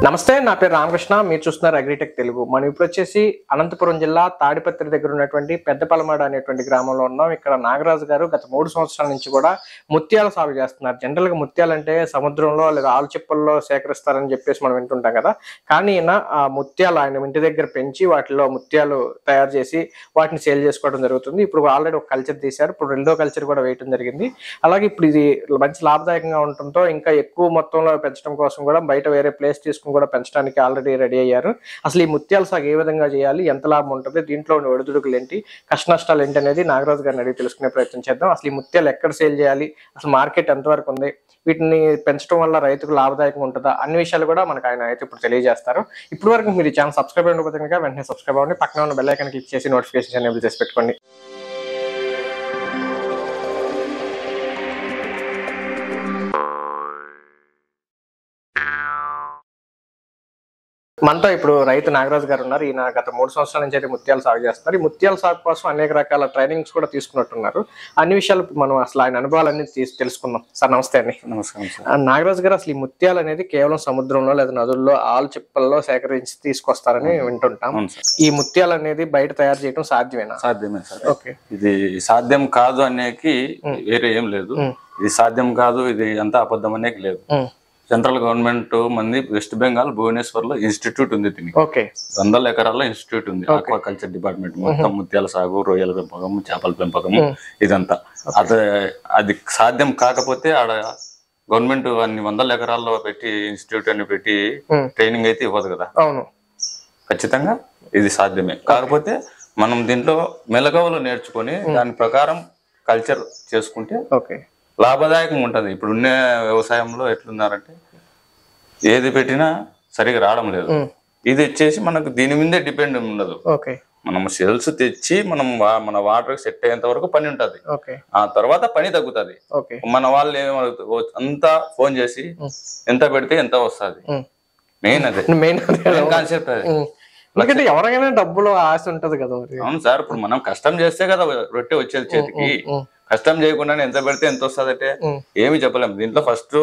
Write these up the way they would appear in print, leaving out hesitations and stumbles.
నమస్తే, నా పేరు రామకృష్ణ. మీరు చూస్తున్నారు అగ్రిటెక్ తెలుగు. మనం ఇప్పుడు వచ్చేసి అనంతపురం జిల్లా తాడిపత్రి దగ్గర ఉన్నటువంటి పెద్దపలమాడ అనేటువంటి గ్రామంలో ఉన్నాం. ఇక్కడ నాగరాజు గారు గత 3 సంవత్సరాల నుంచి కూడా ముత్యాల సాగు చేస్తున్నారు. జనరల్ గా ముత్యాలంటే సముద్రంలో లేదా ఆల్చిప్పల్లో సేకరిస్తారని చెప్పేసి మనం వింటుంటాం కదా. కానీ ఈయన ఆ ముత్యాలు ఆయన ఇంటి దగ్గర పెంచి వాటిలో ముత్యాలు తయారు చేసి వాటిని సేల్ చేసుకోవడం జరుగుతుంది. ఇప్పుడు ఆల్రెడీ ఒక కల్చర్ తీశారు, ఇప్పుడు రెండో కల్చర్ కూడా వేయడం జరిగింది. అలాగే ఇప్పుడు ఇది మంచి లాభదాయకంగా ఉండటంతో ఇంకా ఎక్కువ మొత్తంలో పెంచడం కోసం కూడా బయట వేరే ప్లేస్ తీసుకుని కూడా పెంచడానికి ఆల్రెడీ రెడీ అయ్యారు. అసలు ఈ ముత్యాల సాగు ఏ విధంగా చేయాలి, ఎంత లాభం ఉంటుంది, దీంట్లో ఉన్న ఒడిదుడుకులు ఏంటి, కష్ట నష్టాలు ఏంటి అనేది నాగరాజు గారిని అడిగి తెలుసుకునే ప్రయత్నం చేద్దాం. అసలు ఈ ముత్యాలు ఎక్కడ సేల్ చేయాలి, అసలు మార్కెట్ ఎంతవరకు ఉంది, వీటిని పెంచడం వల్ల రైతుకు లాభదాయకంగా ఉంటుందా, అన్ని విషయాలు కూడా మనకు ఆయన అయితే ఇప్పుడు తెలియజేస్తారు. ఇప్పుడు వరకు మీరు ఈ ఛానల్ సబ్స్క్రైబ్ అయినకపోతే కనుక వెంటనే సబ్స్క్రైబ్ అవ్వండి, పక్కన ఉన్న బెల్ ఐకాన్ క్లిక్ చేసి నోటిఫికేషన్ ఎనేబుల్ చేసి పెట్టుకోండి. మనతో ఇప్పుడు రైతు నాగరాజు గారు ఉన్నారు. ఈయన గత 3 సంవత్సరాల నుంచి అయితే ముత్యాలు సాగు చేస్తున్నారు. ఈ ముత్యాల సాగు కోసం అనేక రకాల ట్రైనింగ్స్ కూడా తీసుకున్నట్టున్నారు. అన్ని విషయాలు మనం అసలు ఆయన అనుభవాలన్నీ తెలుసుకుందాం. సార్ నమస్తే అండి. నమస్కారం. నాగరాజు గారు, అసలు ఈ ముత్యాలు అనేది కేవలం సముద్రంలో లేదా నదుల్లో ఆల్చిప్పల్లో సేకరించి తీసుకొస్తారని వింటుంటాం. ఈ ముత్యాలు అనేది బయట తయారు చేయడం సాధ్యమేనా? సాధ్యమే సార్. ఓకే. ఇది సాధ్యం కాదు అనేది వేరే ఏం లేదు. ఇది సాధ్యం కాదు, ఇది అంతా అబద్ధం అనేది లేదు. సెంట్రల్ గవర్నమెంట్ మంది వెస్ట్ బెంగాల్ భువనేశ్వర్ లో ఇన్స్టిట్యూట్ ఉంది. దీనికి 100 ఎకరాల్లో ఇన్స్టిట్యూట్ ఉంది. ఆక్వాకల్చర్ డిపార్ట్మెంట్ మొత్తం ముత్యాల సాగు, రొయ్యల పెంపకం, చేపల పెంపకం ఇదంతా. అది సాధ్యం కాకపోతే ఆడ గవర్నమెంట్ అన్ని 100 ఎకరాల్లో పెట్టి ఇన్స్టిట్యూట్ అని పెట్టి ట్రైనింగ్ అయితే ఇవ్వదు కదా. అవును, ఖచ్చితంగా ఇది సాధ్యమే. కాకపోతే మనం దీంట్లో మెలకువలు నేర్చుకొని దాని ప్రకారం కల్చర్ చేసుకుంటే లాభదాయకంగా ఉంటది. ఇప్పుడు ఉన్న వ్యవసాయంలో ఎట్లున్నారంటే ఏది పెట్టినా సరిగా రావడం లేదు. ఇది వచ్చేసి మనకు దీని మీదే డిపెండ్ ఉండదు. మనం సెల్స్ తెచ్చి మనం మన వాటర్ సెట్ అయ్యేంత వరకు పని ఉంటది. ఆ తర్వాత పని తగ్గుతుంది. మన వాళ్ళు అంతా ఫోన్ చేసి ఎంత పెడితే ఎంత వస్తుంది, మెయిన్ కాన్సెప్ట్ అది. ఎందుకంటే ఎవరికైనా డబ్బులు ఆశ ఉంటది కదా. అవును సార్, ఇప్పుడు మనం కష్టం చేస్తే కదా రొట్టె వచ్చేది చేతికి. కష్టం చేయకుండానే ఎంత పెడితే ఎంత వస్తుంది అంటే ఏమి చెప్పలేము. దీంట్లో ఫస్ట్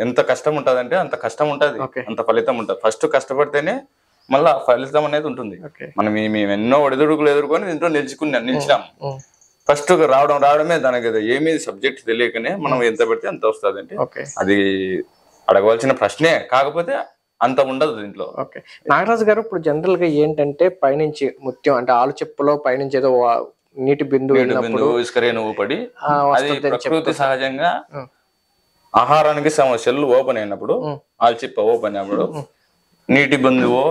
ఎంత కష్టం ఉంటది అంటే అంత కష్టం ఉంటది, అంత ఫలితం ఉంటది. ఫస్ట్ కష్టపడితేనే మళ్ళా ఫలితం అనేది ఉంటుంది. మనం మేము ఎన్నో ఒడిదుడుకులు ఎదుర్కొని దీంట్లో నిలిచినాము. ఫస్ట్ రావడమే దానికి ఏమీ సబ్జెక్ట్ తెలియకనే మనం ఎంత పెడితే ఎంత వస్తుంది అంటే అది అడగవలసిన ప్రశ్నే. కాకపోతే అంత ఉండదు దీంట్లో. నాగరాజు గారు, ఇప్పుడు జనరల్ గా ఏంటంటే పైనుంచి ముత్యం అంటే ఆలుచిప్పలో పైనుంచి ఏదో నీటి బిందువు ఇసుకరేణువు పడి అది ప్రకృతి సహజంగా ఆహారానికి సెల్ ఓపెన్ అయినప్పుడు, ఆల్చిప్ప ఓపెన్ అయినప్పుడు నీటి బిందువు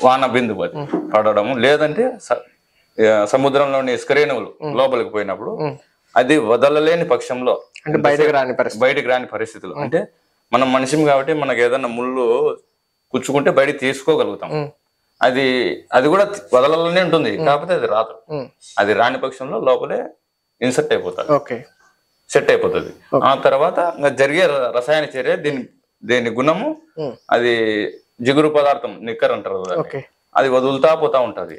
వాన బిందువు అది పడడము, లేదంటే సముద్రంలోని ఇసుకరేణువులు లోపలికి పోయినప్పుడు అది వదలలేని పక్షంలో, బయటకు రాని పరిస్థితులు. అంటే మనం మనిషిం కాబట్టి మనకు ఏదైనా ముళ్ళు కుచ్చుకుంటే బయట తీసుకోగలుగుతాం. అది కూడా వదలలోనే ఉంటుంది. కాకపోతే అది రాదు. అది రాని పక్షంలో లోపలే ఇన్సెట్ అయిపోతుంది, సెట్ అయిపోతుంది. ఆ తర్వాత జరిగే రసాయన చర్య దీని గుణము అది జిగురు పదార్థం నిక్కర్ అంటారు. అది వదులుతా పోతా ఉంటది.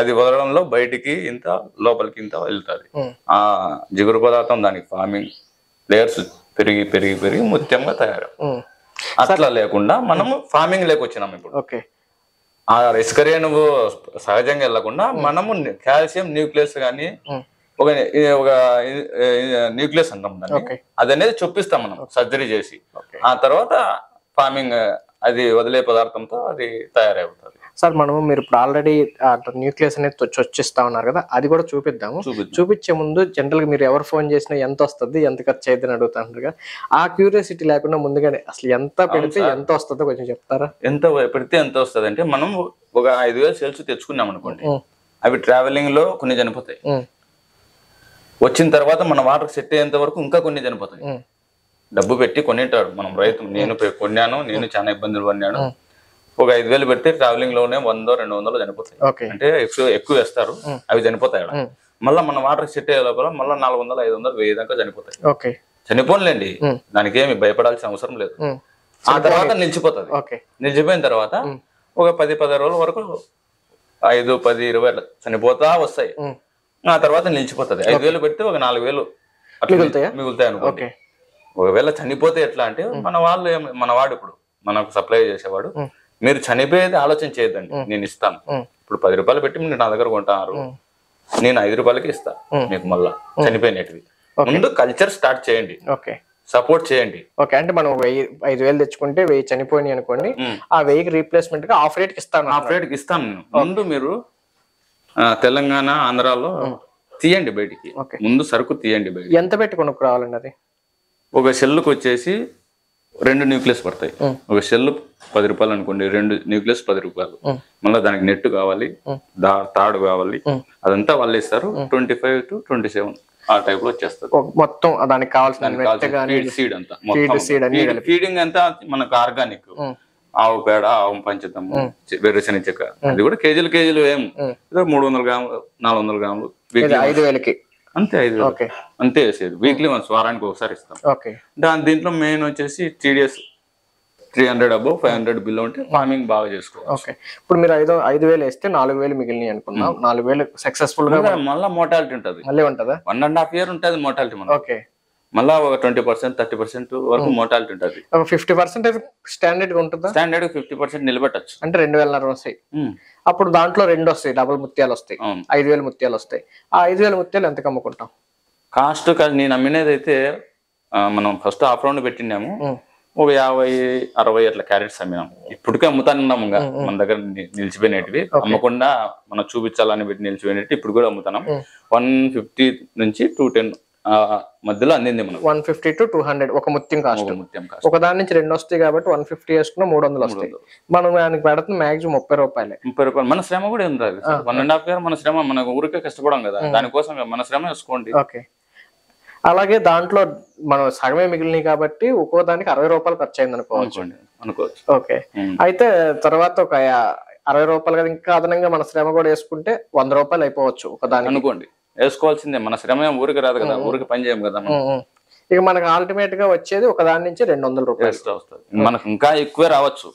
అది వదలడంలో బయటికి ఇంత లోపలికి ఇంత వెళ్తుంది. ఆ జిగురు పదార్థం దానికి ఫార్మింగ్ లేయర్స్ పెరిగి పెరిగి పెరిగి ముత్యంగా తయారు. అట్లా లేకుండా మనము ఫార్మింగ్ లేకొచ్చినాము. ఇప్పుడు ఆ ఇసుకరేణువు సహజంగా వెళ్లకుండా మనము కాల్షియం న్యూక్లియస్ గానీ ఒక న్యూక్లియస్ అంటాం దాన్ని, అది అనేది చొప్పిస్తాం మనం సర్జరీ చేసి. ఆ తర్వాత ఫార్మింగ్ అది వదిలే పదార్థంతో అది తయారవుతుంది. సార్, మీరు ఇప్పుడు ఆల్రెడీ న్యూక్లియస్ అనేది చొచ్చిస్తా ఉన్నారు కదా, అది కూడా చూపిద్దాము. చూపించే ముందు జనరల్ గా మీరు ఎవరు ఫోన్ చేసినా ఎంత వస్తుంది, ఎంత ఖర్చు అవుతుంది అడుగుతారు కదా. ఆ క్యూరియాసిటీ లేకుండా ముందుగానే అసలు ఎంత పెడితే ఎంత వస్తుందో కొంచెం చెప్తారా? ఎంత పెడితే ఎంత వస్తుంది అంటే, మనం ఒక 5,000 సెల్స్ తెచ్చుకున్నాం అనుకోండి, అవి ట్రావెలింగ్ లో కొన్ని చనిపోతాయి. వచ్చిన తర్వాత మన వాటర్ సెట్ అయ్యేంత వరకు ఇంకా కొన్ని చనిపోతాయి. డబ్బు పెట్టి కొనింటాడు మనం రైతు. నేను కొన్నాను, నేను చాలా ఇబ్బందులు పడినాను. ఒక 5,000 పెడితే ట్రావెలింగ్ లోనే 100-200 చనిపోతాయి. అంటే ఎక్కువ వేస్తారు, అవి చనిపోతాయి. మళ్ళీ మన వాటర్ సెట్ అయ్యే లోపల మళ్ళీ 400-500-1000 దాకా చనిపోతాయి. చనిపోనులేండి, దానికి ఏమి భయపడాల్సిన అవసరం లేదు. ఆ తర్వాత నిలిచిపోతుంది. నిలిచిపోయిన తర్వాత ఒక 10-15 రోజుల వరకు 5-10-20 చనిపోతా వస్తాయి. ఆ తర్వాత నిలిచిపోతుంది. 5,000 పెడితే ఒక 4,000 మిగులుతాయి అనుకోండి. ఒకవేళ చనిపోతే ఎట్లా అంటే మన వాడు ఇప్పుడు మనకు సప్లై చేసేవాడు మీరు చనిపోయేది ఆలోచన చేయొద్దండి, నేను ఇస్తాను. ఇప్పుడు 10 రూపాయలు పెట్టి మీరు నా దగ్గర కొంటున్నారు, నేను 5 రూపాయలకి ఇస్తా మీకు మళ్ళా చనిపోయినవి. ముందు కల్చర్ స్టార్ట్ చేయండి, సపోర్ట్ చేయండి. ఓకే, అంటే మనం 5,000 తెచ్చుకుంటే 1000 చనిపోయినాయి అనుకోండి, ఆ 1000కి రీప్లేస్మెంట్ గా హాఫ్ రేట్ కి ఇస్తాను. హాఫ్ రేట్ కి ఇస్తాను నేను. ముందు మీరు తెలంగాణ ఆంధ్రాలో తీయండి బయటికి, ముందు సరుకు తీయండి బయట. ఎంత పెట్టి కొనుక్కురావాలండి అది? ఒక షెల్లుకి వచ్చేసి 2 న్యూక్లియస్ పడతాయి. ఒక షెల్ 10 రూపాయలు అనుకోండి, 2 న్యూక్లియస్ 10 రూపాయలు. మళ్ళీ దానికి నెట్ కావాలి, తాడు కావాలి, అదంతా వాళ్ళు ఇస్తారు. 25 to 27 ఆ టైప్ లో వచ్చేస్తారు మొత్తం. దానికి కావాల్సిన సీడ్ అంతా, ఫీడింగ్ అంతా మనకు ఆర్గానిక్. ఆవు పేడ, ఆవు పంచతము, వేరుశనగ చెక్క, అది కూడా కేజీలు ఏం 300 గ్రాములు 400 గ్రాములు 5,000కి అంతే. 5,000 అంతే వేసేది. వీక్లీ వన్స్, వారానికి ఒకసారి ఇస్తాం. దీంట్లో మెయిన్ వచ్చేసి TDS 300 above 500 బిలో ఉంటే ఫార్మింగ్ బాగా చేసుకోవచ్చు. ఇప్పుడు మీరు 5,000 వేస్తే 4,000 మిగిలినాయి అనుకున్నాం. 4,000 సక్సెస్ఫుల్ గా మళ్ళీ మోటాలిటీ ఉంటుంది. మళ్ళీ ఉంటుందా? 1.5 year ఉంటుంది మోటాలిటీ. మళ్ళా ఒక 20% 30% వరకు మోటాలిటీ ఉంటుంది. 50% స్టాండర్డ్ గా ఉంటుందా? స్టాండర్డ్ 50% నిలబెట్టచ్చు. అంటే 2,000 వస్తాయి. అప్పుడు దాంట్లో 2 వస్తాయి, డబుల్ ముత్యాలు వస్తాయి, 5,000 ముత్యాలు వస్తాయి. ఆ 5,000 ముత్యాలు ఎంతకు అమ్ముకుంటాం? కాస్ట్ నేను అమ్మినది అయితే మనం ఫస్ట్ హాఫ్ రౌండ్ పెట్టినాము, ఒక 50-60 అట్లా క్యారెట్స్ అమ్మినాము. ఇప్పటికే అమ్ముతానున్నాము, మన దగ్గర నిలిచిపోయినవి అమ్మకుండా మనం చూపించాలని పెట్టి నిలిచిపోయినట్టు ఇప్పుడు కూడా అమ్ముతున్నాం. 150 నుంచి 210 మధ్యలో అందింది మనం. 150 to 200 ఒక ముత్యం కాస్ట్. ఒక దాని నుంచి 2 వస్తాయి కాబట్టి 150 వేసుకున్నా 300 వస్తాయి. మనం దానికి పెడుతుంది మాక్సిమం 30 రూపాయలే. 30 రూపాయలు. మన శ్రమ కూడా ఏం రాదు. 1.5 year మన శ్రమ, మన ఊరికే కష్టపడం కదా, దానికోసం మన శ్రమ వేసుకోండి. ఓకే, అలాగే దాంట్లో మనం సగమే మిగిలినాయి కాబట్టి ఒక్కో దానికి 60 రూపాయలు ఖర్చు అయింది అనుకోవచ్చు. ఓకే, అయితే తర్వాత ఒక 60 రూపాయలు కదా, ఇంకా అదనంగా మన శ్రమ కూడా వేసుకుంటే 100 రూపాయలు అయిపోవచ్చు ఒక దానికి అనుకోండి. వేసుకోవాల్సిందే, మన శ్రమ ఊరికి రాదు కదా, ఊరికి పని చేయం కదా. ఇక మనకు అల్టిమేట్ గా వచ్చేది ఒక దాని నుంచి 200 రూపాయలు వస్తుంది. మనకు ఇంకా ఎక్కువే రావచ్చు.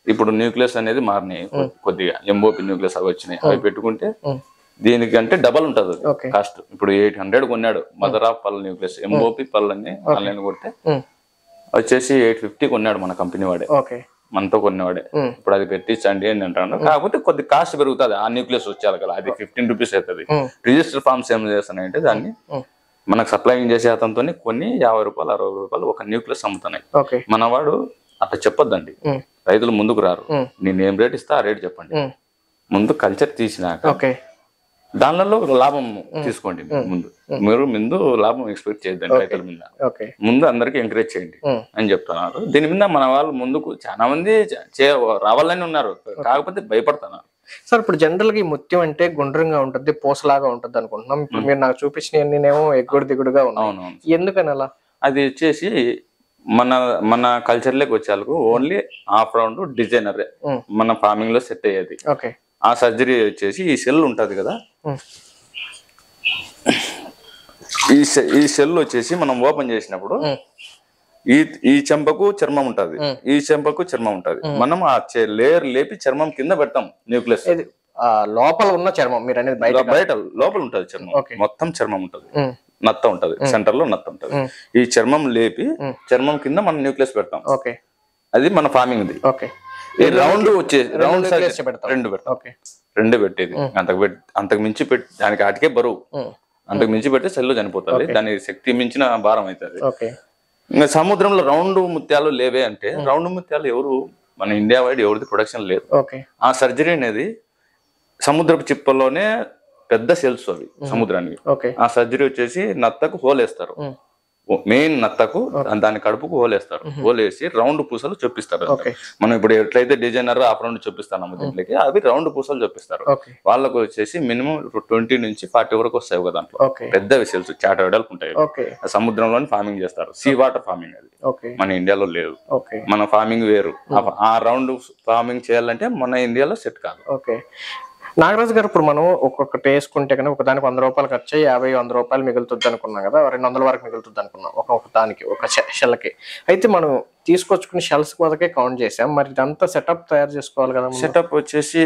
ఇప్పుడు న్యూక్లియస్ అనేది మారినాయి కొద్దిగా, ఎంఓపి న్యూక్లియస్ అవి వచ్చినాయి. అవి పెట్టుకుంటే దీనికంటే డబల్ ఉంటది కాస్ట్. ఇప్పుడు 800 కొన్నాడు మదర్ ఆఫ్ పల్ న్యూక్లియస్, ఎంఓపి పల్ అని ఆన్లైన్ కొడితే వచ్చేసి 850 కొన్నాడు మన కంపెనీ వాడే, మనతో కొనేవాడే. ఇప్పుడు అది పెట్టించండి అని అంటాను. కాకపోతే కొద్ది కాస్ట్ పెరుగుతుంది ఆ న్యూక్లియస్ వచ్చేది కదా, అది 15 రూపీస్ అవుతుంది. రిజిస్టర్ ఫార్మ్స్ ఏం చేస్తున్నాయంటే దాన్ని మనకు సప్లైయింగ్ చేసే అతనితో కొన్ని 50 రూపాయలు 60 రూపాయలు ఒక న్యూక్లియస్ అమ్ముతున్నాయి. మనవాడు అట్లా చెప్పొద్దండి, రైతులు ముందుకు రారు. నేను ఏం రేట్ ఇస్తా ఆ రేట్ చెప్పండి. ముందు కల్చర్ తీసినాక దానిలో లాభం తీసుకోండి. ముందు లాభం ఎక్స్పెక్ట్ చేయొద్దండి రైతుల మీద. ముందు అందరికి ఎంకరేజ్ చేయండి అని చెప్తున్నారు. దీని మీద మన వాళ్ళు ముందుకు చాలా మంది రావాలని ఉన్నారు, కాకపోతే భయపడుతున్నారు. సార్, ఇప్పుడు జనరల్ గా ఈ ముత్యం అంటే గుండ్రంగా ఉంటుంది, పూసలాగా ఉంటుంది అనుకుంటున్నాం. ఇప్పుడు మీరు నాకు చూపించినవన్నీనేమో ఎగ్గుడు దిగుడుగా ఉన్నాయి. ఎందుకని అలా? అది వచ్చేసి మన కల్చర్లోకి వచ్చేందుకు ఓన్లీ హాఫ్ రౌండ్ డిజైనర్ మన ఫార్మింగ్ లో సెట్ అయ్యేది. ఆ సర్జరీ వచ్చేసి ఈ సెల్ ఉంటది కదా, ఈ సెల్ వచ్చేసి మనం ఓపెన్ చేసినప్పుడు ఈ చెంపకు చర్మం ఉంటది, ఈ చెంపకు చర్మం ఉంటది. మనం ఆ లేయర్ లేపి చర్మం కింద పెడతాం న్యూక్లియస్. లోపల ఉన్న చర్మం మీరు అనేది బయట లోపల ఉంటది చర్మం, మొత్తం చర్మం ఉంటది, నత్త ఉంటది, సెంటర్ లో నత్త ఉంటది. ఈ చర్మం లేపి చర్మం కింద మనం న్యూక్లియస్ పెడతాం. అది మన ఫార్మింగ్ ది. ఈ రౌండ్ వచ్చేసి రౌండ్ రెండు పెట్టేది. అంతకు మించి పెట్టి దానికి ఆటికే బరువు, అంతకు మించి పెడితే సెల్లు చనిపోతుంది, దాని శక్తి మించిన భారం అవుతుంది. ఇంకా సముద్రంలో రౌండ్ ముత్యాలు లేవే అంటే, రౌండ్ ముత్యాలు ఎవరు మన ఇండియా వైడ్ ఎవరిది ప్రొడక్షన్ లేదు. ఆ సర్జరీ అనేది సముద్రపు చిప్పల్లోనే పెద్ద సెల్స్ అవి సముద్రానికి. ఆ సర్జరీ వచ్చేసి నత్తకు హోల్ వేస్తారు, మెయిన్ నత్తకు దాని కడుపుకు హోలేస్తారు. హోలేసి రౌండ్ పూసలు చొప్పిస్తారు. మనం ఇప్పుడు ఎట్లయితే డిజైనర్ హాఫ్ రౌండ్ చొప్పిస్తాము దీంట్లోకి, అవి రౌండ్ పూసలు చొప్పిస్తారు. వాళ్ళకు వచ్చేసి మినిమం 20 నుంచి 40 వరకు వస్తాయి ఒక దాంట్లో. పెద్ద వెసల్స్ చాట వెడల్పు ఉంటాయి. సముద్రంలోని ఫార్మింగ్ చేస్తారు, సీ వాటర్ ఫార్మింగ్. అది మన ఇండియాలో లేదు. మన ఫార్మింగ్ వేరు. ఆ రౌండ్ ఫార్మింగ్ చేయాలంటే మన ఇండియాలో సెట్ కాదు. నాగరాజు గారు, ఇప్పుడు మనం ఒక్కొక్కటి వేసుకుంటే కనుక ఒక దానికి 100 రూపాయలు ఖర్చు 50-100 రూపాయలు మిగులుతుంది అనుకున్నాం కదా, 200 వరకు మిగులుతుంది అనుకున్నాం ఒక దానికి, ఒక షెల్కి. అయితే మనం తీసుకొచ్చుకుని షెల్స్ వరకే కౌంట్ చేసాం, మరి ఇదంతా సెటప్ తయారు చేసుకోవాలి కదా. సెటప్ వచ్చేసి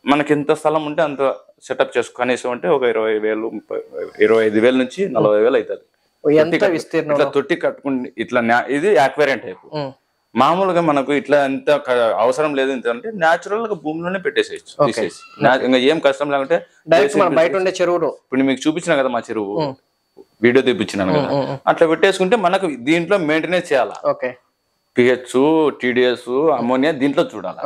మనకి ఎంత స్థలం ఉంటే అంత సెటప్ చేసుకో, కనీసం అంటే ఒక 20,000 25,000 నుంచి 40,000 అవుతుంది. ఎంత విస్తీర్ణం? ఇట్లా తొట్టి కట్టుకుని ఇట్లా, ఇది ఆక్వేరియం టైప్. మామూలుగా మనకు ఇట్లా ఎంత అవసరం లేదు ఇంత అంటే న్యాచురల్ గా భూమిలోనే పెట్టేసేయచ్చు, తీసేసి ఇంకా ఏం కష్టం లేకుంటే బయట ఉండే చెరువులో ఇప్పుడు మీకు చూపించిన కదా మా చెరువు వీడియో తెప్పించినాను కదా, అట్లా పెట్టేసుకుంటే మనకు దీంట్లో మెయింటెనెన్స్ చేయాలా, పిహెచ్, టీడీఎస్, అమోనియా దీంట్లో చూడాలి.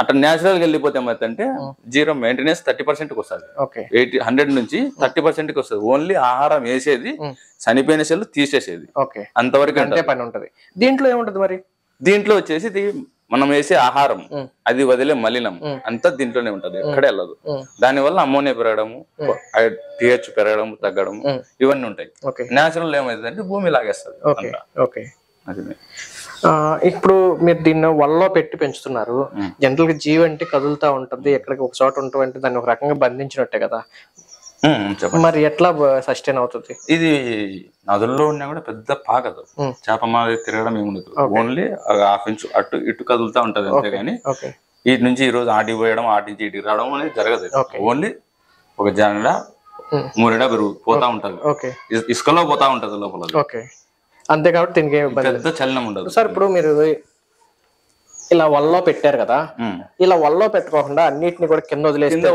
అట్లా న్యాచురల్ గా వెళ్ళిపోతే ఏమైందంటే జీరో మెయింటెనెన్స్ 30% వస్తుంది, 100 నుంచి 30% వస్తుంది. ఓన్లీ ఆహారం వేసేది, చనిపోయిన సెల్ తీసేసేది, అంతవరకు పని ఉంటది. దీంట్లో ఏముంటది మరి? దీంట్లో వచ్చేసి మనం వేసే ఆహారం, అది వదిలే మలినం అంతా దీంట్లోనే ఉంటది, ఎక్కడే వెళ్ళదు. దానివల్ల అమోనియా పెరగడము, పిహెచ్ పెరగడం తగ్గడం ఇవన్నీ ఉంటాయి. న్యాచురల్ ఏమైందంటే భూమి లాగేస్తుంది. ఇప్పుడు మీరు దీన్ని వల్లో పెట్టి పెంచుతున్నారు. జనరల్ గా జీవి అంటే కదులుతా ఉంటది, ఎక్కడికి ఒక చోట ఉంటుంది, దాన్ని ఒక రకంగా బంధించినట్టే కదా, మరి ఎట్లా సస్టైన్ అవుతుంది? ఇది నదుల్లో ఉన్నా కూడా పెద్ద పాకదు, చేప మాది తిరగడం ఏముండదు, ఓన్లీ 1/2 ఇంచు అటు ఇటు కదులుతా ఉంటది అంతేగాని ఇటు నుంచి ఈ రోజు ఆటికి పోయడం, ఆటి నుంచి ఇటుకి రావడం అనేది జరగదు. ఓన్లీ ఒక జానడ మూరెడ పోతా ఉంటది, ఇసుకలో పోతా ఉంటది లోపల, అంతే. కాబట్టి దీనికి పెద్ద చలనం ఉండదు. సార్ ఇప్పుడు మీరు ఇలా వల్లో పెట్టారు కదా, ఇలా వల్లో పెట్టుకోకుండా అన్నిటిని కూడా కింద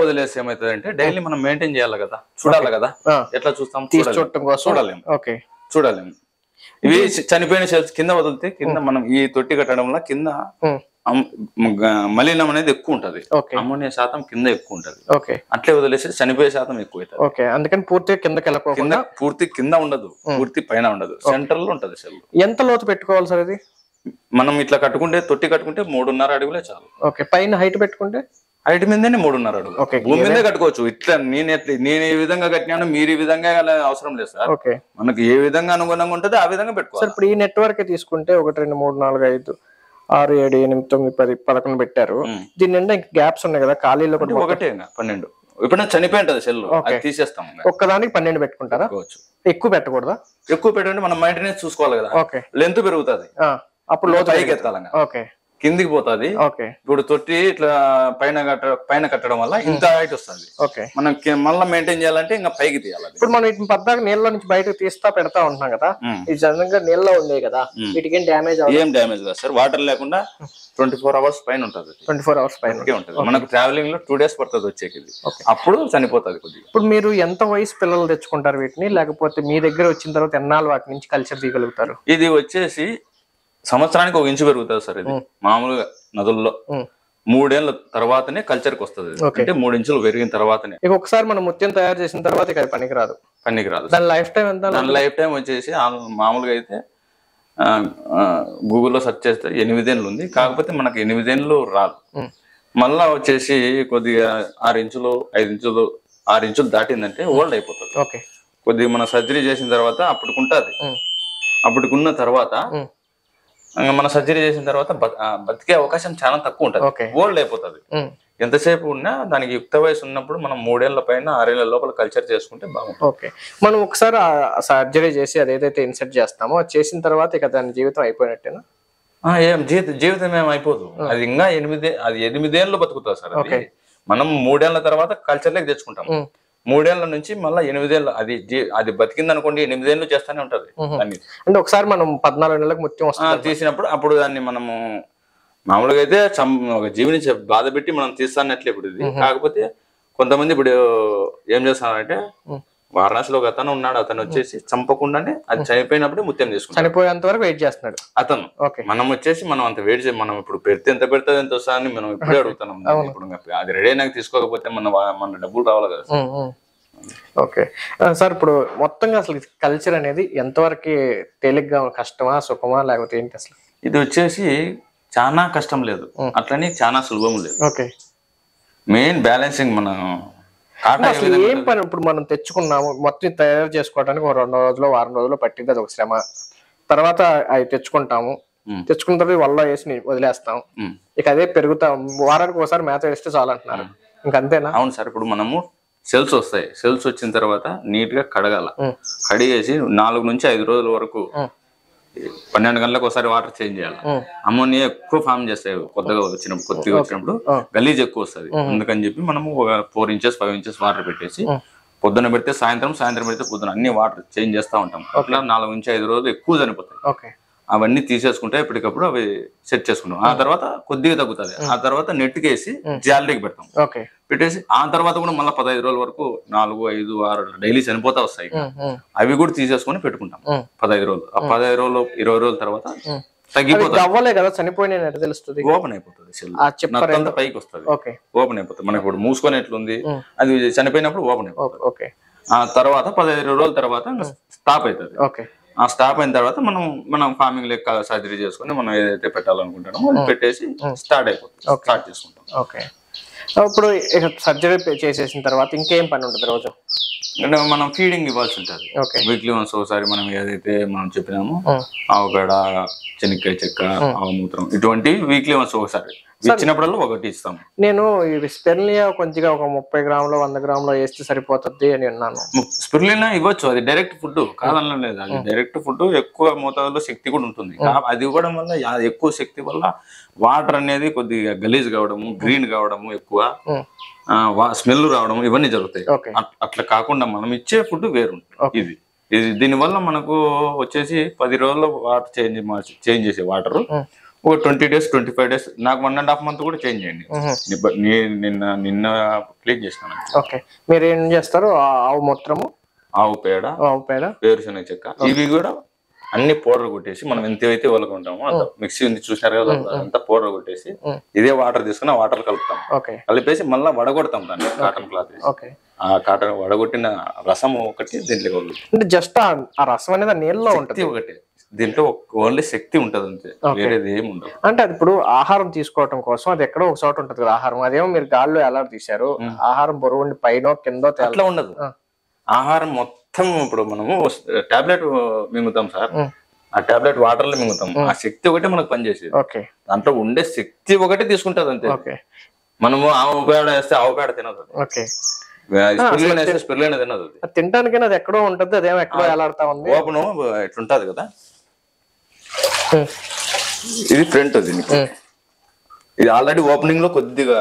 వదిలేసి ఏమైతుంది అంటే డైలీ మనం మెయింటైన్ చేయాలి కదా, చూడాలి కదా. ఎట్లా చూస్తాం? చూడలేము. ఇవి చనిపోయిన సెల్స్ కింద వదిలితే కింద మనం ఈ తొట్టి కట్టడం వల్ల కింద మలినం అనేది ఎక్కువ ఉంటది, అమోనియా శాతం కింద ఎక్కువ ఉంటది. అట్లే వదిలేసి చనిపోయే శాతం ఎక్కువ అవుతుంది. అందుకని పూర్తిగా కింద పూర్తి కింద ఉండదు, పూర్తి పైన ఉండదు, సెంటర్ లో ఉంటది సెల్. ఎంత లోతు పెట్టుకోవాలి సార్ ఇది? మనం ఇట్లా కట్టుకుంటే, తొట్టి కట్టుకుంటే 3.5 అడుగులే చాలు. పైన హైట్ పెట్టుకుంటే హైట్ మీదనే 3.5 అడుగులు, భూమి మీదే కట్టుకోవచ్చు. ఇట్లా నేను ఏ విధంగా కట్టినాను, మీరు ఈ విధంగా అవసరం లేదు సార్. మనకి ఏ విధంగా అనుగుణంగా ఉంటది ఆ విధంగా పెట్టుకోవాలి. ఇప్పుడు ఈ నెట్వర్క్ తీసుకుంటే 1 2 3 4 5 6 7 8 9 10 11 పెట్టారు. దీని నిండా ఇంకా గ్యాప్స్ ఉన్నాయి కదా, ఖాళీలో ఒకటే 12. ఇప్పుడు చనిపోయి ఉంటది సెల్, అది తీసేస్తాం. ఒక్కదానికి 12 పెట్టుకుంటారా? ఎక్కువ పెట్టకూడదా? ఎక్కువ పెట్టండి, మనం మెయింటెనెన్స్ చూసుకోవాలి కదా. లెంత్ పెరుగుతుంది, అప్పుడు లోతు పైకి ఎత్తాలి, కిందికి పోతుంది. ఇప్పుడు తొట్టి ఇట్లా పైన కట్టడం వల్ల ఇంత హైట్ వస్తుంది. మనం మళ్ళీ మెయింటైన్ చేయాలంటే ఇంకా పైకి తీయాలి. ఇప్పుడు మనం వీటిని పద్దాక నీళ్ళ నుంచి బయటకు తీస్తా పెడతా ఉంటున్నాం కదా, ఇది జనంగా నీళ్ళలో ఉండే కదా, వీటికి ఏం డ్యామేజ్ కాదు సార్. వాటర్ లేకుండా 24 అవర్స్ పైన ఉంటుంది, 24 అవర్స్ పైన ఉంటుంది. మనకు ట్రావెలింగ్ లో 2 days పడుతుంది వచ్చేకి, అప్పుడు చనిపోతుంది కొద్దిగా. ఇప్పుడు మీరు ఎంత వయసు పిల్లలు తెచ్చుకుంటారు వీటిని, లేకపోతే మీ దగ్గర వచ్చిన తర్వాత ఎన్నాళ్ళు వాటి నుంచి కల్చర్ తీయగలుగుతారు? ఇది వచ్చేసి సంవత్సరానికి 1 ఇంచు పెరుగుతుంది సార్. ఇది మామూలుగా నదుల్లో 3 ఏళ్ల తర్వాతనే కల్చర్కి వస్తుంది, అంటే 3 ఇంచులు పెరిగిన తర్వాతనే. ఒకసారి మనం ముత్యం తయారు చేసిన తర్వాత ఇక పనికిరాదు. దాని లైఫ్ టైం ఎంత? దాని లైఫ్ టైం వచ్చేసి మామూలుగా అయితే గూగుల్లో సెర్చ్ చేస్తే 8 ఏళ్ళు ఉంది, కాకపోతే మనకి 8 ఏళ్ళు రాదు. మళ్ళా వచ్చేసి కొద్దిగా 6 ఇంచులు 5 ఇంచులు 6 ఇంచులు దాటిందంటే ఓల్డ్ అయిపోతుంది. కొద్దిగా మన సర్జరీ చేసిన తర్వాత అప్పటికుంటది. అప్పటికున్న తర్వాత మన సర్జరీ చేసిన తర్వాత బతికే అవకాశం చాలా తక్కువ ఉంటది, ఓల్డ్ అయిపోతుంది. ఎంతసేపు ఉన్నా దానికి యుక్త వయసు ఉన్నప్పుడు మనం 3 ఏళ్ల పైన 6 ఏళ్ల లోపల కల్చర్ చేసుకుంటే బాగుంటుంది. మనం ఒకసారి సర్జరీ చేసి అదేదైతే ఇన్సర్ట్ చేస్తామో అది చేసిన తర్వాత ఇక దాని జీవితం అయిపోయినట్టేనా? ఏం జీవితం ఏం అయిపోదు, అది ఇంకా 8 ఏళ్ళు బతుకుతుంది సార్. మనం 3 ఏళ్ల తర్వాత కల్చర్లోకి తెచ్చుకుంటాం. 3 ఏళ్ల నుంచి మళ్ళీ 8 ఏళ్ళు అది బతికింది అనుకోండి, 8 ఏళ్ళు చేస్తానే ఉంటది. అంటే ఒకసారి మనం 14 నెలలకు ముత్యం తీసినప్పుడు అప్పుడు దాన్ని మనము మామూలుగా అయితే ఒక జీవిని బాధ పెట్టి మనం తీస్తానట్లే ఇప్పుడు ఇది. కాకపోతే కొంతమంది ఇప్పుడు ఏం చేస్తారంటే వారణాసిలో ఒక అతను ఉన్నాడు, అతను వచ్చేసి చంపకుండానే అది చనిపోయినప్పుడే ముత్యం తీసుకుంటాడు, చనిపోయేంత వరకు వెయిట్ చేస్తున్నాడు అతను. మనం వచ్చేసి మనం అంత వెయిట్ చేసి మనం ఇప్పుడు పెడితే ఎంత పెడుతుంది ఎంత వస్తా అని మనం ఇప్పుడే అడుగుతున్నాం. ఇప్పుడు అది రెడీ అయినాక తీసుకోకపోతే మన డబ్బులు రావాలి కదా. సార్ ఇప్పుడు మొత్తంగా అసలు కల్చర్ అనేది ఎంతవరకు తేలిగ్గా కష్టమా సుఖమా లేకపోతే ఏంటి అసలు? ఇది వచ్చేసి చాలా కష్టం లేదు, అట్లని చాలా సులభం లేదు. మెయిన్ బ్యాలెన్సింగ్ మన ఏం పని. ఇప్పుడు మనం తెచ్చుకున్నాము, మొత్తం తయారు చేసుకోవడానికి 2 రోజులు వారం రోజులు పట్టింది, అది ఒక శ్రమ. తర్వాత అవి తెచ్చుకుంటాము, తెచ్చుకున్న తర్వాత వల్ల వేసి వదిలేస్తాం, ఇక అదే పెరుగుతాం. వారానికి ఒకసారి మేత వేస్తే చాలు అంటున్నారు, ఇంకంతేనా? అవును సార్. ఇప్పుడు మనము సెల్స్ వస్తాయి, సెల్స్ వచ్చిన తర్వాత నీట్ గా కడగాల, కడిగేసి 4 నుంచి 5 రోజుల వరకు 12 గంటలకు ఒకసారి వాటర్ చేంజ్ చేయాలి. అమోనియా ఎక్కువ ఫామ్ చేస్తాయి కొత్తగా వచ్చినప్పుడు గలీజ్ ఎక్కువ వస్తుంది. అందుకని చెప్పి మనము 4 ఇంచెస్ 5 ఇంచెస్ వాటర్ పెట్టేసి పొద్దున్న పెడితే సాయంత్రం పెడితే పొద్దున అన్ని వాటర్ చేంజ్ చేస్తూ ఉంటాం. అట్లా 4 నుంచి 5 రోజులు ఎక్కువ చనిపోతాయి. అవన్నీ తీసేసుకుంటే ఎప్పటికప్పుడు అవి సెట్ చేసుకుంటాం. ఆ తర్వాత కొద్దిగా తగ్గుతుంది. ఆ తర్వాత నెట్కేసి జాలరీకి పెడతాం. పెట్టేసి ఆ తర్వాత కూడా మళ్ళీ 15 రోజుల వరకు 4, 5, 6 డైలీ చనిపోతా వస్తాయి. అవి కూడా తీసేసుకొని పెట్టుకుంటాం 15 రోజులు. ఆ 15 రోజులు 20 రోజుల తర్వాత తగ్గిపోతుంది. అవ్వలే కదా చనిపోయిన తెలుస్తుంది, ఓపెన్ అయిపోతుంది. సెల్ పైకి వస్తుంది, ఓపెన్ అయిపోతుంది. మనకి ఇప్పుడు మూసుకొని ఎట్లుంది, అది చనిపోయినప్పుడు ఓపెన్ అయిపోతుంది. ఆ తర్వాత 15 రోజుల తర్వాత స్టాప్ అవుతుంది. ఆ స్టాప్ అయిన తర్వాత మనం ఫార్మింగ్ లెక్క సర్జరీ చేసుకుని మనం ఏదైతే పెట్టాలనుకుంటామో పెట్టేసి స్టార్ట్ అయిపోతుంది, స్టార్ట్ చేసుకుంటాం. ఇప్పుడు సర్జరీ చేసేసిన తర్వాత ఇంకేం పని ఉంటుంది రోజు? అంటే మనం ఫీడింగ్ ఇవ్వాల్సి ఉంటుంది. వీక్లీ వన్స్ ఒకసారి మనం ఏదైతే మనం చెప్పినామో ఆవు పేడ, చెనిక్కాయ చెక్క, ఆవు మూత్రం ఇటువంటివి వీక్లీ వన్స్ ఒకసారి ఇచ్చినప్పుడల్లా ఒకటి ఇస్తాం. నేను స్పెర్లియా కొంచెంగా ఒక 30 గ్రాములు 100 గ్రాములు వేస్తే సరిపోతుంది అని అన్నాను. స్పెర్లియా ఇవ్వచ్చు, అది డైరెక్ట్ ఫుడ్ కాదనడం లేదు. అది డైరెక్ట్ ఫుడ్, ఎక్కువ మోతాదులో శక్తి కూడా ఉంటుంది. అది ఇవ్వడం వల్ల ఎక్కువ శక్తి వల్ల వాటర్ అనేది కొద్దిగా గలీజ్ కావడము, గ్రీన్ కావడము, ఎక్కువ స్మెల్ రావడం ఇవన్నీ జరుగుతాయి. అట్లా కాకుండా మనం ఇచ్చే ఫుడ్ వేరు ఇది. దీనివల్ల మనకు వచ్చేసి 10 రోజుల్లో వాటర్ చేంజ్ చేసే వాటర్ ఒక 20 days 25 days, నాకు 1.5 month కూడా చేంజ్ చేయండి. నిన్న క్లీన్ చేసినాను. మీరు ఏం చేస్తారు? ఆవు మూత్రము, ఆవు పేడ, వేరుశనగ చెక్క, ఇవి కూడా అన్ని పౌడర్ కొట్టేసి మనం ఎంతైతే వాళ్ళకుంటామో అంత మిక్సీ ఉంది చూసినారు కదా, అంతా పౌడర్ కొట్టేసి ఇదే వాటర్ తీసుకుని ఆ వాటర్ కలుపుతాం. కలిపేసి మళ్ళీ వడగొడతాం దాన్ని కాటన్ క్లాత్ వేసి. ఆ కాటన్ వడగొట్టిన రసం ఒకటి దీంట్లో అంటే జస్ట్ ఆ రసం అనేది నీళ్ళలో ఉంటుంది ఒకటి. దీంట్లో ఓన్లీ శక్తి ఉంటది అంతే, వేరేది ఏమి ఉండదు. అంటే అది ఇప్పుడు ఆహారం తీసుకోవడం కోసం అది ఎక్కడో ఒక చోట ఉంటది కదా ఆహారం, అదేమో మీరు గాల్లో ఎలా తీశారు? ఆహారం బరువుండి పైన కింద అట్లా ఉండదు. ఆహారం మొత్తం ఇప్పుడు మనము టాబ్లెట్ మింగుతాం సార్, ఆ టాబ్లెట్ వాటర్ లో మింగుతాం. ఆ శక్తి ఒకటి మనకు పనిచేసేది. దాంట్లో ఉండే శక్తి ఒకటి తీసుకుంటది అంతే. మనము ఆవు పేడ వేస్తే ఆవు పేడ తినదు, స్పెర్లియా తినదు. తినడానికి అది ఎక్కడో ఉంటది, అదేమో ఎక్కడో ఎలాడుతా ఉంది. ఓపెన్ ఇట్లుంటది కదా, ఇది ఫ్రంట్. దీనికి ఇది ఆల్రెడీ ఓపెనింగ్ లో కొద్దిగా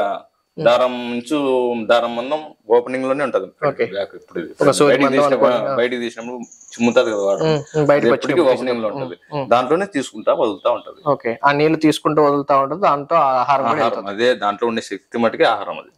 దారం మందం ఓపెనింగ్ లోనే ఉంటది. ఇప్పుడు బయటికి తీసినప్పుడు చిమ్ముతుంది కదా వాటర్, ఓపెనింగ్ లో ఉంటది. దాంట్లోనే తీసుకుంటా వదులుతా ఉంటది. ఆ నీళ్లు తీసుకుంటూ వదులుతా ఉంటది, దాంతో ఆహారం అదే. దాంట్లో ఉండే శక్తి మటుకే ఆహారం అది.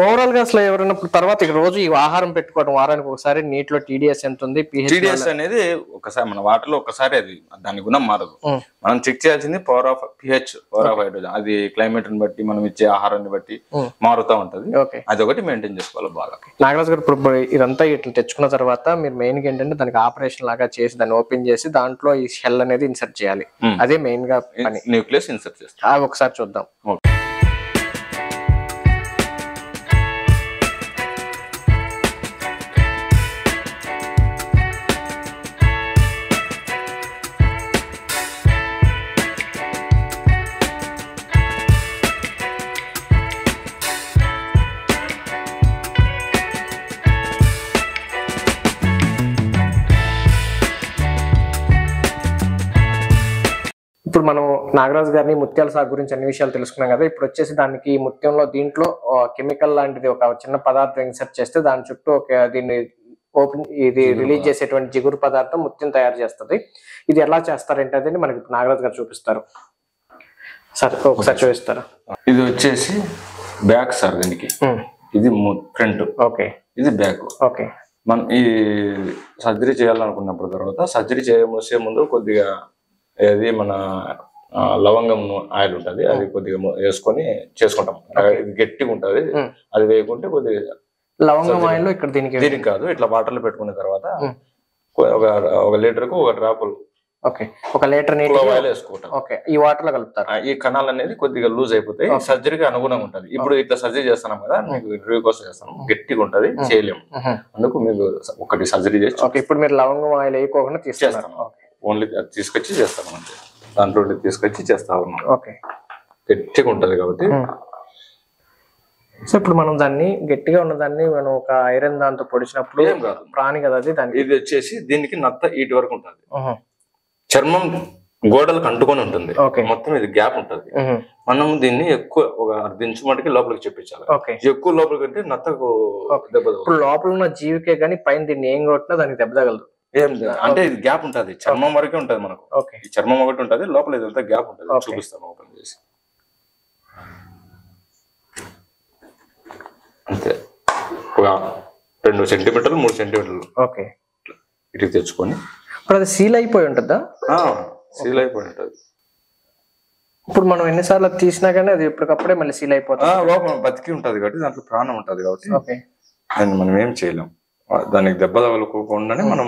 ఓవరాల్ గా అసలు ఎవరైనా తర్వాత రోజు ఈ ఆహారం పెట్టుకోవడం, వారానికి ఒకసారి నీటిలో TDS ఎంత ఉంది, TDS అనేది ఒకసారి మన వాటర్ లో ఒకసారి అది దాని గుణం మారదు. మనం చెక్ చేయాల్సింది power of pH, power of hydrogen. అది క్లైమేట్ ని బట్టి మనం ఇచ్చే ఆహారాన్ని బట్టి మారుతా ఉంటది. అది ఒకటి మెయింటైన్ చేసుకోవాలి బాగా. నాగరాజు గారు, ఇప్పుడు ఇదంతా ఇట్లా తెచ్చుకున్న తర్వాత మీరు మెయిన్ గా ఏంటంటే దానికి ఆపరేషన్ లాగా చేసి దాన్ని ఓపెన్ చేసి దాంట్లో ఈ షెల్ అనేది ఇన్సర్ట్ చేయాలి. అదే మెయిన్ గా న్యూక్లియస్ ఇన్సర్ట్ చేస్తాం. అవి ఒకసారి చూద్దాం. ఇప్పుడు మనం నాగరాజు గారిని ముత్యాల సాగు గురించి అన్ని విషయాలు తెలుసుకున్నాం కదా. ఇప్పుడు వచ్చేసి దానికి దీంట్లో కెమికల్ లాంటిది ఒక చిన్న పదార్థం ఇన్సర్ట్ చేస్తే దాని చుట్టూ దీన్ని ఇది రిలీజ్ చేసేటువంటి జిగురు పదార్థం ముత్యం తయారు చేస్తుంది. ఇది ఎలా చేస్తారంటే అదే మనకి నాగరాజు గారు చూపిస్తారు. సార్ ఒకసారి చూపిస్తారా? ఇది వచ్చేసి బ్యాక్ సార్, దీనికి ఇది ఫ్రంట్, ఇది బ్యాక్. మనం ఈ సర్జరీ చేయాలనుకున్నప్పుడు తర్వాత సర్జరీ చేసే ముందు కొద్దిగా అది మన లవంగం ఆయిల్ ఉంటది, అది కొద్దిగా వేసుకొని చేసుకుంటాం. ఇది గట్టిగా ఉంటది, అది వేయకుంటే కొద్దిగా లవంగం ఆయిల్ ఇక్కడ దీనికి కాదు. ఇట్లా వాటర్ లో పెట్టుకున్న తర్వాత ఒక లీటర్ కు 1 డ్రాపులు, ఒక లీటర్ ఆయిల్ వేసుకుంటాం. ఈ వాటర్ లో కలుపుతారు. ఈ కణాలు అనేది కొద్దిగా లూజ్ అయిపోతాయి, సర్జరీకి అనుగుణంగా ఉంటది. ఇప్పుడు ఇట్లా సర్జరీ చేస్తున్నాం కదా, మీకు ఇంటర్వ్యూ కోసం చేస్తాం, గట్టిగా ఉంటది, చేయలేము. అందుకు మీకు ఒకటి సర్జరీ చేసి ఇప్పుడు మీరు లవంగం ఆయిల్ వేయకోకుండా చేస్తాం, ఓన్లీ తీసుకొచ్చి చేస్తాం అంతే. దాంట్లో తీసుకొచ్చి చేస్తా ఉన్నాం. గట్టిగా ఉంటది కాబట్టి. సో ఇప్పుడు మనం దాన్ని గట్టిగా ఉన్న దాన్ని మనం ఒక ఐరన్ దాంతో పొడిచినప్పుడు ఏం కాదు, ప్రాణి కదా అది. దానికి ఇది వచ్చేసి దీనికి నత్త ఈటి వరకు ఉంటుంది, చర్మం గోడలకు అంటుకొని ఉంటుంది మొత్తం. ఇది గ్యాప్ ఉంటది. మనం దీన్ని ఎక్కువ ఒక 1/2 ఇంచు మటుకి లోపలికి చెప్పించాలి. ఎక్కువ లోపలికి అంటే నత్తకు దెబ్బ. ఇప్పుడు లోపల ఉన్న జీవికే గానీ పైన దీన్ని ఏం కొట్టినా దానికి దెబ్బ తగలదు. ఏం అంటే ఇది గ్యాప్ ఉంటది, చర్మం వరకే ఉంటది మనకు. ఓకే. ఈ చర్మం ఒకటి ఉంటది, లోపల ఇదంతా గ్యాప్ ఉంటది. చూపిస్తాను ఓపెన్ చేసి. అంతే, ఒక 2 సెంటీమీటర్లు 3 సెంటీమీటర్లు ఓకే ఇటు తెచ్చుకొని. ఇప్పుడు అది సీల్ అయిపోయి ఉంటుందా? సీల్ అయిపోయి ఉంటది. ఇప్పుడు మనం ఎన్నిసార్లు తీసినా కానీ అది ఎప్పటికప్పుడే మళ్ళీ సీల్ అయిపోతుంది. లోపల బతికి ఉంటది కాబట్టి, దాంట్లో ప్రాణం ఉంటది కాబట్టి ఓకే. దాన్ని మనం ఏం చేయలేం. దానికి దెబ్బ తగలకోకుండానే మనం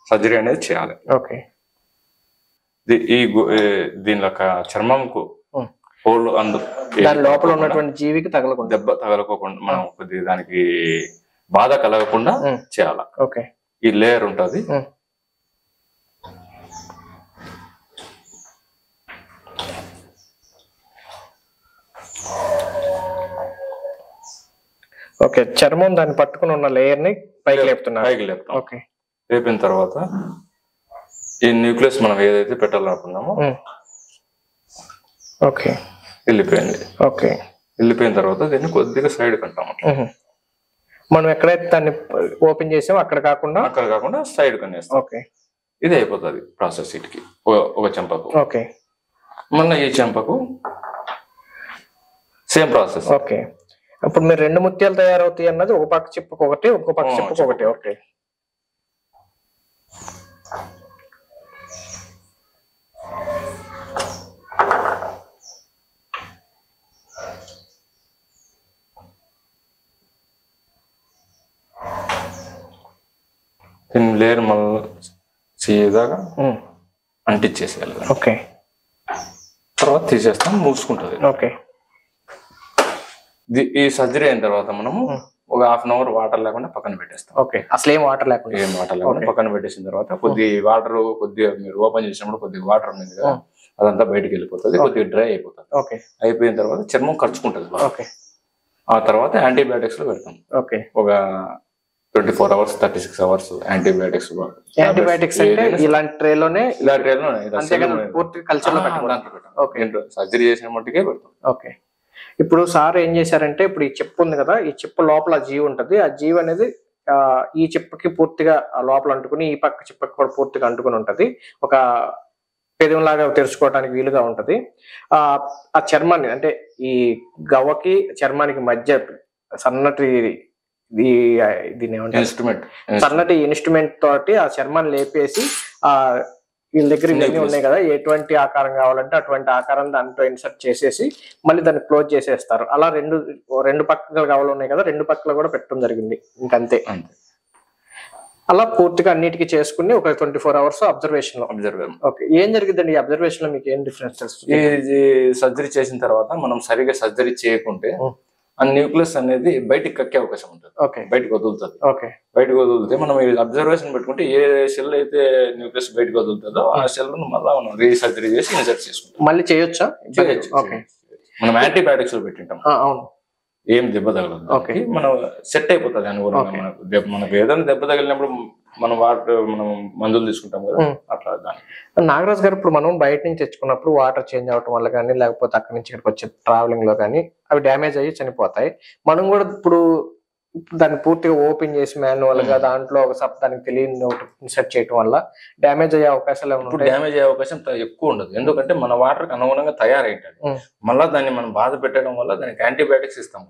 సర్జరీ అనేది చేయాలి. ఓకే. దీనిలో చర్మంకు హోల్ దాని లోపల ఉన్నటువంటి జీవికి తగలకుండా, దెబ్బ తగలకోకుండా మనం కొద్దిగా దానికి బాధ కలగకుండా చేయాలి. ఓకే. ఈ లేయర్ ఉంటది. ఓకే. చర్మం దాన్ని పట్టుకుని ఉన్న లేయర్ ని పైకి లేపుతున్నారు. పైకి లేపుతాం. ఓకే. లేపిన తర్వాత ఈ న్యూక్లియస్ మనం ఏదైతే పెట్టాలనుకున్నామో ఓకే వెళ్ళిపోయింది. ఓకే. వెళ్ళిపోయిన తర్వాత దీన్ని కొద్దిగా సైడ్ కంటాము. మనం ఎక్కడైతే దాన్ని ఓపెన్ చేసామో అక్కడ కాకుండా సైడ్ కనేస్తాం. ఓకే. ఇది అయిపోతుంది ప్రాసెస్. ఇటుకి ఒక చెంపకు. ఓకే. మళ్ళీ ఈ చెంపకు సేమ్ ప్రాసెస్. ఓకే. అప్పుడు మీరు 2 ముత్యాలు తయారవుతాయి అన్నది ఒక పక్క చిప్పుకు ఒకటి, ఇంకో పక్క చిప్పుకు ఒకటి. ఓకే. దీన్ని లేయర్ మళ్ళీ సీదాగా అంటించేసేయాలి. ఓకే. తర్వాత తీసేస్తాం, మూసుకుంటుంది. ఓకే. ఈ సర్జరీ అయిన తర్వాత మనము ఒక 1/2 అవర్ వాటర్ లేకుండా పక్కన పెట్టేస్తాం. ఓకే. అసలు ఏం వాటర్ లేకుండా పక్కన పెట్టేసిన తర్వాత కొద్దిగా మీరు ఓపెన్ చేసినప్పుడు కొద్దిగా వాటర్ ఉంది కదా, అదంతా బయటకు వెళ్ళిపోతుంది, కొద్దిగా డ్రై అయిపోతుంది. ఓకే. అయిపోయిన తర్వాత చర్మం ఖర్చుకుంటుంది. ఓకే. ఆ తర్వాత యాంటీబయాటిక్స్ లో పెడతాం. ఓకే. ఒక 24 అవర్స్ 36 అవర్స్ యాంటీబయాటిక్స్. అంటే ఇలాంటి ట్రేలోనే పూర్తి కల్చర్ లో సర్జరీ చేసిన మట్టుకే పెడతాం. ఓకే. ఇప్పుడు సార్ ఏం చేశారంటే, ఇప్పుడు ఈ చిప్ ఉంది కదా, ఈ చిప్ లోపల జీవి ఉంటది. ఆ జీవి అనేది ఈ చిప్పకి పూర్తిగా లోపల అంటుకుని, ఈ పక్క చిప్పకి కూడా పూర్తిగా అంటుకుని ఉంటది. ఒక పెదంలాగా తెరుచుకోవడానికి వీలుగా ఉంటది. ఆ చర్మాన్ని అంటే ఈ గవ్వకి చర్మానికి మధ్య సన్నటి దీన్ని ఏమంటారు, సన్నటి ఇన్స్ట్రుమెంట్ తోటి ఆ చర్మాన్ని లేపేసి వీళ్ళ దగ్గర ఇవన్నీ ఉన్నాయి కదా, ఎటువంటి ఆకారం కావాలంటే అటువంటి ఆకారం దాంట్లో ఇన్సర్ట్ చేసేసి మళ్ళీ దాన్ని క్లోజ్ చేసేస్తారు. అలా రెండు పక్కలు కావాలి ఉన్నాయి కదా, 2 పక్కలు కూడా పెట్టడం జరిగింది. ఇంకంతే. అలా పూర్తిగా అన్నిటికీ చేసుకుని ఒక 24 అవర్స్ అబ్జర్వేషన్. ఓకే. ఏం జరిగిందండి ఈ అబ్జర్వేషన్ లో? మీకు ఏం డిఫరెన్స్? ఇది సర్జరీ చేసిన తర్వాత మనం సరిగా సర్జరీ చేయకుంటే ఆ న్యూక్లియస్ అనేది బయటికి కక్కే అవకాశం ఉంటుంది. ఓకే. బయటకు వదులుతుంది. ఓకే. బయటకు వదిలితే మనం అబ్జర్వేషన్ పెట్టుకుంటే ఏ సెల్ అయితే న్యూక్లియస్ బయటకు వదులుతుందో ఆ సెల్ ను మళ్ళీ మనం రీసర్జరీ చేసి ఇన్సర్ట్ చేసుకుంటాం. మళ్ళీ చేయొచ్చా? ఓకే. మనం యాంటీబయాటిక్స్ లో పెట్టింటాం. అవును. ఏం దెబ్బ తగలదు, మనం సెట్ అయిపోతుంది అనుకూలంగా. మనకు ఏదైనా దెబ్బ తగిలినప్పుడు మనం మందులు తీసుకుంటాం కదా, అట్లా దాన్ని. నాగరాజ్ గారు, ఇప్పుడు మనం బయట నుంచి తెచ్చుకున్నప్పుడు వాటర్ చేంజ్ అవటం వల్ల కానీ, లేకపోతే అక్కడి నుంచి ఇక్కడికి వచ్చే ట్రావెలింగ్ లో కానీ అవి డ్యామేజ్ అయ్యి చనిపోతాయి. మనం కూడా ఇప్పుడు దాన్ని పూర్తిగా ఓపెన్ చేసి మాన్యువల్ గా దాంట్లో ఒక దానికి తెలియని ఒకటి ఇన్సర్ట్ చేయడం వల్ల డ్యామేజ్ అయ్యే అవకాశాలు డ్యామేజ్ అయ్యే అవకాశం ఎక్కువ ఉండదు. ఎందుకంటే మన వాటర్ కి అనుగుణంగా తయారైంటది. మళ్ళా దాన్ని మనం బాధ పెట్టడం వల్ల దానికి యాంటీబయాటిక్స్ ఇస్తాం.